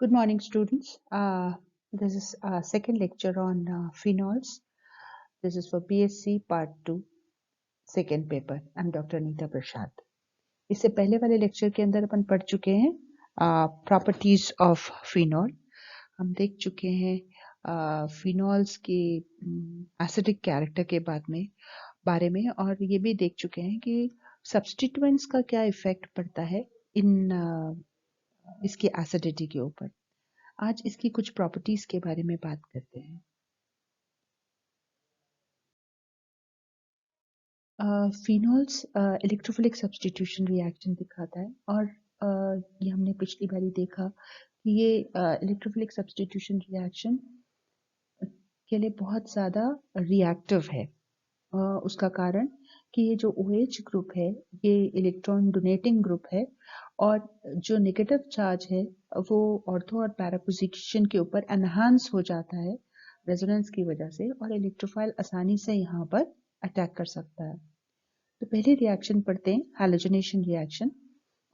Good morning, students. This is our second lecture on phenols. This is for BSc Part 2, second paper. I'm Dr. Anita Prasad. इससे पहले वाले lecture के अंदर अपन पढ़ चुके हैं प्रॉपर्टीज ऑफ फिनॉल. हम देख चुके हैं फिनॉल्स के एसिडिक कैरेक्टर के बारे में और ये भी देख चुके हैं कि सब्स्टिट्यूएंट्स का क्या इफेक्ट पड़ता है इसकी एसिडिटी के ऊपर. आज इसकी कुछ प्रॉपर्टीज के बारे में बात करते हैं. फिनॉल्स इलेक्ट्रोफिलिक सब्स्टिट्यूशन रिएक्शन दिखाता है और ये हमने पिछली बारी देखा कि ये इलेक्ट्रोफिलिक सब्स्टिट्यूशन रिएक्शन के लिए बहुत ज़्यादा रिएक्टिव है. उसका कारण कि ये जो OH ग्रुप है ये इलेक्ट्रॉन डोनेटिंग ग्रुप है और जो नेगेटिव चार्ज है वो ऑर्थो और पैरा पोजीशन के ऊपर एनहांस हो जाता है रेजोनेंस की वजह से और इलेक्ट्रोफाइल आसानी से यहाँ पर अटैक कर सकता है. तो पहले रिएक्शन पढ़ते हैं हैलोजनेशन रिएक्शन.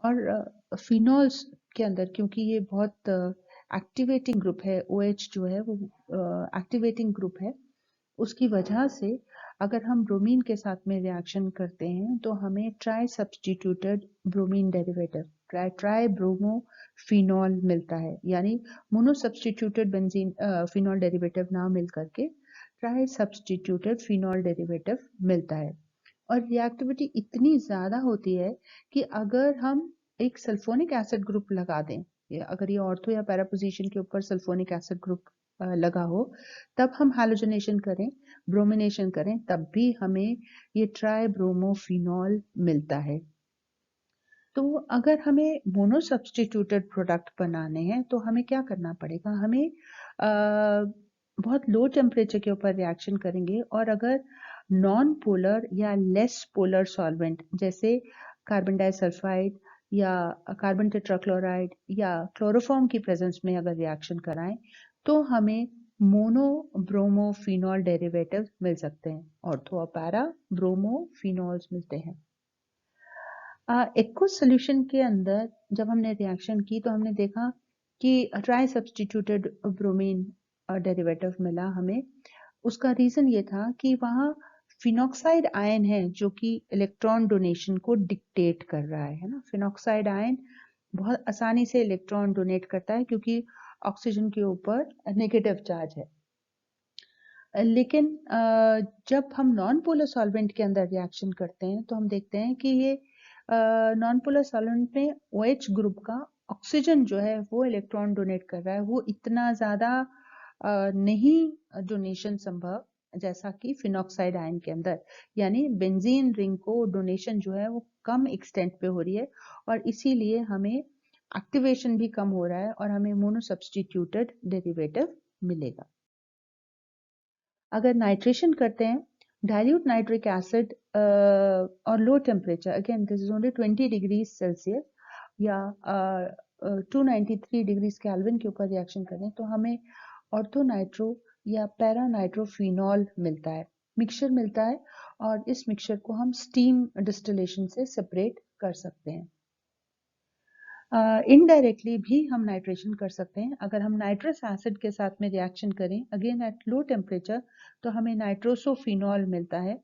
और फिनॉल्स के अंदर क्योंकि ये बहुत एक्टिवेटिंग ग्रुप है, OH जो है वो एक्टिवेटिंग ग्रुप है, उसकी वजह से अगर हम ब्रोमीन के साथ में रिएक्शन करते हैं तो हमें try substituted bromine derivative try bromo phenol मिलता है. यानी mono substituted benzene phenol derivative ना मिल करके ट्राई सब्स्टिट्यूटेड फिनॉल डेरिवेटिव मिलता है. और रिएक्टिविटी इतनी ज्यादा होती है कि अगर हम एक सल्फोनिक एसिड ग्रुप लगा दें, अगर ये ऑर्थो या पैरा पोजीशन के ऊपर सल्फोनिक एसिड ग्रुप लगा हो, तब हम हैलोजनेशन करें, ब्रोमिनेशन करें, तब भी हमें ये ट्राई ब्रोमोफिनॉल मिलता है. तो अगर हमें मोनो सब्स्टिट्यूटेड प्रोडक्ट बनाने हैं तो हमें क्या करना पड़ेगा, हमें बहुत लो टेम्परेचर के ऊपर रिएक्शन करेंगे और अगर नॉन पोलर या लेस पोलर सॉल्वेंट जैसे कार्बन डाइसल्फाइड या कार्बन टेट्राक्लोराइड या क्लोरोफॉर्म की प्रेजेंस में अगर रिएक्शन कराएं तो हमें मोनो ब्रोमोफिनॉल डेरिवेटिव मिल सकते हैं. ऑर्थो और पैरा ब्रोमोफिनॉल्स मिलते हैं. एक्वस सॉल्यूशन के अंदर जब हमने रिएक्शन की तो हमने देखा कि ट्राई सब्स्टिट्यूटेड ब्रोमीन डेरिवेटिव मिला हमें. उसका रीजन ये था कि वहाँ फिनॉक्साइड आयन है जो कि इलेक्ट्रॉन डोनेशन को डिक्टेट कर रहा है ना. फिनॉक्साइड आयन बहुत आसानी से इलेक्ट्रॉन डोनेट करता है क्योंकि ऑक्सीजन के ऊपर नेगेटिव चार्ज है. लेकिन जब हम नॉन पोलर सॉल्वेंट के अंदर रिएक्शन करते हैं तो हम देखते हैं कि ये नॉन पोलर सॉल्वेंट में OH ग्रुप का ऑक्सीजन जो है वो इलेक्ट्रॉन डोनेट कर रहा है, वो इतना ज्यादा नहीं डोनेशन संभव जैसा कि फिनॉक्साइड आयन के अंदर. यानी बेंजीन रिंग को डोनेशन जो है वो कम एक्सटेंट पे हो रही है और इसीलिए हमें एक्टिवेशन भी कम हो रहा है और हमें मोनो सब्स्टिट्यूटेड डेरिवेटिव मिलेगा. अगर नाइट्रेशन करते हैं डाइल्यूट नाइट्रिक एसिड और low temperature, again this is only 20 degree Celsius या 293 डिग्री केल्विन के ऊपर रिएक्शन करें तो हमें ऑर्थो नाइट्रो या पैरा नाइट्रोफिनॉल मिलता है, मिक्सचर मिलता है. और इस मिक्सचर को हम स्टीम डिस्टिलेशन से सेपरेट कर सकते हैं. इनडायरेक्टली भी हम नाइट्रेशन कर सकते हैं. अगर हम नाइट्रस एसिड के साथ में रिएक्शन करें अगेन एट लो टेम्परेचर तो हमें नाइट्रोसोफिनॉल मिलता है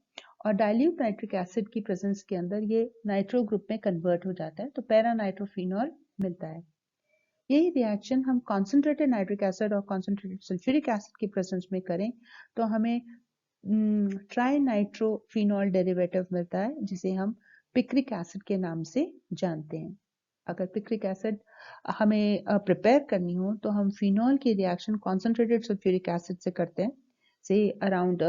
और डाइल्यूट नाइट्रिक एसिड की प्रेजेंस के अंदर ये नाइट्रो ग्रुप में कन्वर्ट हो जाता है तो पैरा नाइट्रोफिनॉल मिलता है. यही रिएक्शन हम कॉन्सेंट्रेटेड नाइट्रिक एसिड और कॉन्सेंट्रेटेड सल्फ्यूरिक एसिड की प्रेजेंस में करें तो हमें ट्राई नाइट्रोफिनॉल डेरिवेटिव मिलता है जिसे हम पिक्रिक एसिड के नाम से जानते हैं. अगर पिक्रिक एसिड हमें प्रिपेयर करनी हो तो हम फिनॉल की रिएक्शन कॉन्सेंट्रेटेड सल्फ्यूरिक एसिड से करते हैं, से अराउंड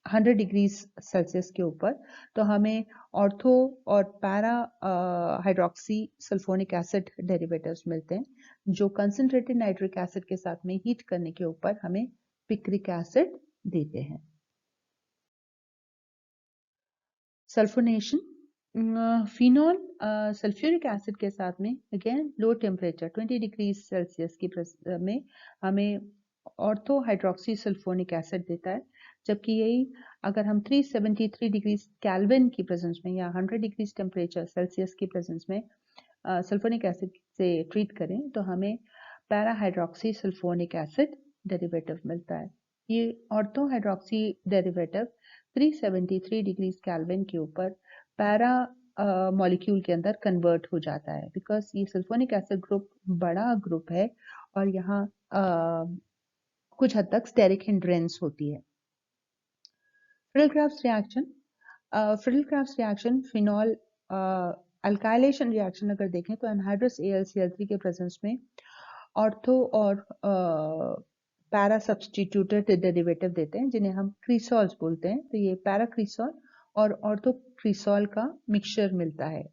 100 डिग्री सेल्सियस के ऊपर. तो हमें ऑर्थो और para hydroxy sulphonic acid derivatives मिलते हैं जो कंसंट्रेटेड नाइट्रिक एसिड के साथ में हीट करने के ऊपर हमें पिक्रिक एसिड देते हैं. सल्फोनेशन, फिनॉल सल्फ्यूरिक एसिड के साथ में again low temperature 20 degree Celsius की में हमें ऑर्थो हाइड्रोक्सी सल्फोनिक एसिड देता है, जबकि यही अगर हम 373 डिग्री केल्विन की प्रेजेंस में या 100 डिग्री टेम्परेचर सेल्सियस की प्रेजेंस में सल्फोनिक एसिड से ट्रीट करें तो हमें para hydroxy sulphonic acid derivative मिलता है। ये ortho hydroxy derivative 373 degree kelvin के ऊपर पैरा मॉलिक्यूल के अंदर कन्वर्ट हो जाता है, बिकॉज ये सल्फोनिक एसिड ग्रुप बड़ा ग्रुप है और यहाँ कुछ हद तक स्टेरिक हिंड्रेंस होती है। Friedel-crafts reaction, Friedel-crafts reaction phenol alkylation reaction अगर देखें तो एनहाइड्रस AlCl3 के प्रेजेंस में ऑर्थो और पैरा सब्स्टिट्यूटेड डेरिवेटिव देते हैं जिन्हें हम क्रीसॉल्स बोलते हैं। तो ये पैरा क्रीसॉल और ऑर्थो क्रीसॉल का मिक्सचर मिलता है।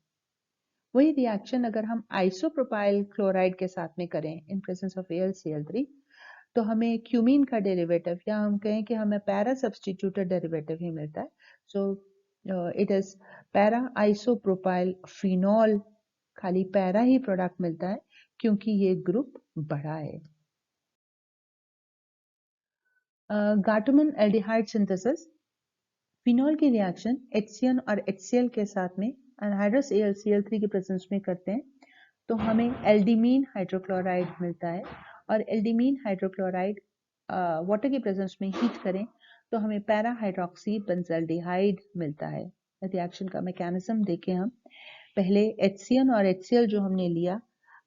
वही रिएक्शन अगर हम आइसोप्रोपाइल क्लोराइड के साथ में करें इन प्रेजेंस ऑफ AlCl3 तो हमें क्यूमीन का डेरिवेटिव या हम कहें कि हमें पैरा सब्स्टिट्यूटेड डेरिवेटिव ही मिलता है। So it is para isopropyl phenol, खाली पैरा ही प्रोडक्ट मिलता है क्योंकि ये ग्रुप बड़ा है। गाटोमन एल्डिहाइड सिंथेसिस, फिनॉल की रिएक्शन HCN और HCl के साथ में एनहाइड्रस AlCl3 के प्रेजेंस में करते हैं तो हमें एल्डिमीन हाइड्रोक्लोराइड मिलता है और एल्डिमीन हाइड्रोक्लोराइड वाटर की प्रेजेंस में हीट करें तो हमें पैरा हाइड्रोक्सी बेंजल्डिहाइड मिलता है। रिएक्शन का मैकेनिज्म देखें हम, पहले HCN और HCl जो हमने लिया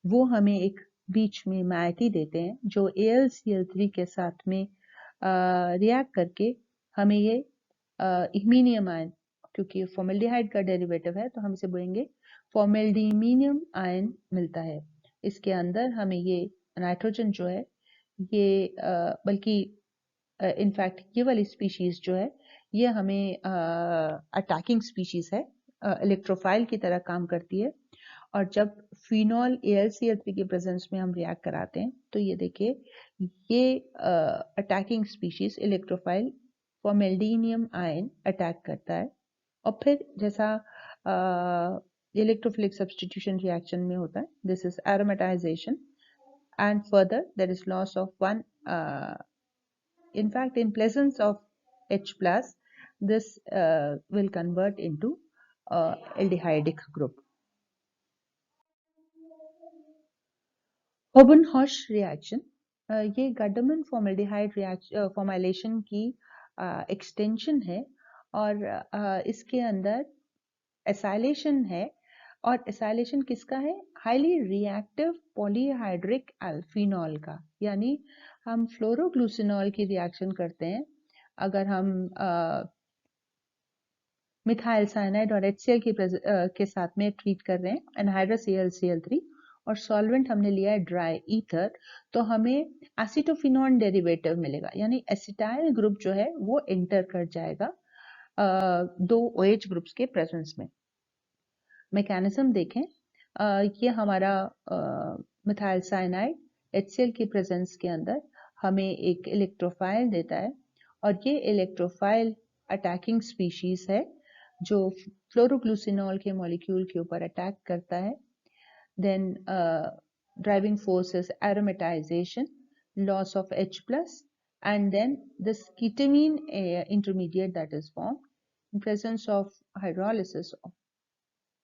वो हमें एक बीच में माइटी देते हैं जो AlCl3 के साथ में रिएक्ट करके हमें ये इमीनियम आयन, क्योंकि फॉर्मेल्डिहाइड का डेरिवेटिव है तो हम इसे बोलेंगे फॉर्मेल्डिमीनियम आयन मिलता है। इसके अंदर हमें ये नाइट्रोजन जो है ये बल्कि इनफैक्ट ये वाली स्पीशीज जो है ये हमें अटैकिंग स्पीशीज है, इलेक्ट्रोफाइल की तरह काम करती है। और जब फिनॉल AlCl3 के प्रेजेंस में हम रिएक्ट कराते हैं तो ये देखिए ये attacking species electrophile formaldinium ion attack करता है और फिर जैसा इलेक्ट्रोफिलिक सब्स्टिट्यूशन रिएक्शन में होता है, this is aromatisation and further there is loss of one in fact in presence of H plus this will convert into aldehydic group. Hoban-Hosch reaction, ये गाटोमन formaldehyde फॉर्मेलेशन की एक्सटेंशन है और इसके अंदर एसाइलेशन है और एसाइलेशन किसका है? हाईली रिएक्टिव पॉलीहाइड्रिक एल्फिनॉल का, यानी हम फ्लोरोग्लूसिनॉल की रिएक्शन करते हैं अगर हम मिथाइल साइनाइड और HCl के साथ में ट्रीट कर रहे हैं एनहाइड्रस AlCl3 और सॉल्वेंट हमने लिया है ड्राई ईथर, तो हमें एसिटोफिनॉन डेरिवेटिव मिलेगा, यानी एसिटाइल ग्रुप जो है वो एंटर कर जाएगा दो OH ग्रुप्स के प्रेजेंस में। मैकेनिज्म देखें, ये हमारा मिथाइल साइनाइड HCl की प्रेजेंस के अंदर हमें एक इलेक्ट्रोफाइल देता है और ये इलेक्ट्रोफाइल अटैकिंग स्पीशीज है जो फ्लोरोग्लूसिनॉल के मॉलिक्यूल के ऊपर अटैक करता है। Then driving force is aromatization, loss of H plus, and then this ketamine intermediate that is formed in presence of hydrolysis of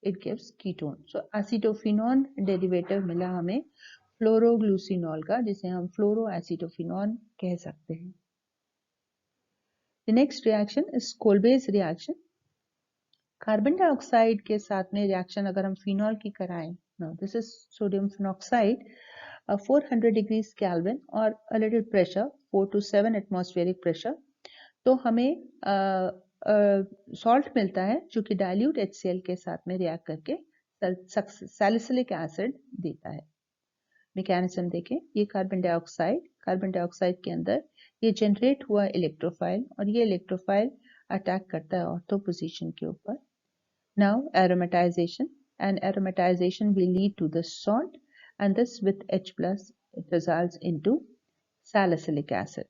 it gives ketone. So acetophenone derivative मिला हमें फ्लोरोग्लूसिनॉल का, जिसे हम फ्लोरोएसिटोफिनॉन कह सकते हैं। The next reaction is Kolbe's reaction. Carbon dioxide के साथ में रिएक्शन अगर हम फिनॉल की कराएं, now this is sodium phenoxide, 400 degrees Kelvin और a little pressure 4 to 7 atmospheric pressure, तो हमें सॉल्ट मिलता है जो कि डाइल्यूट HCl के साथ में रिएक्ट करके सैलिसिलिक एसिड देता है। मैकेनिज्म देखें, ये कार्बन डाइऑक्साइड के अंदर ये जनरेट हुआ इलेक्ट्रोफाइल और ये इलेक्ट्रोफाइल अटैक करता है ऑर्थो पोजीशन के ऊपर। Now aromatisation, and aromatization will lead to the salt, and this with H plus it results into salicylic acid.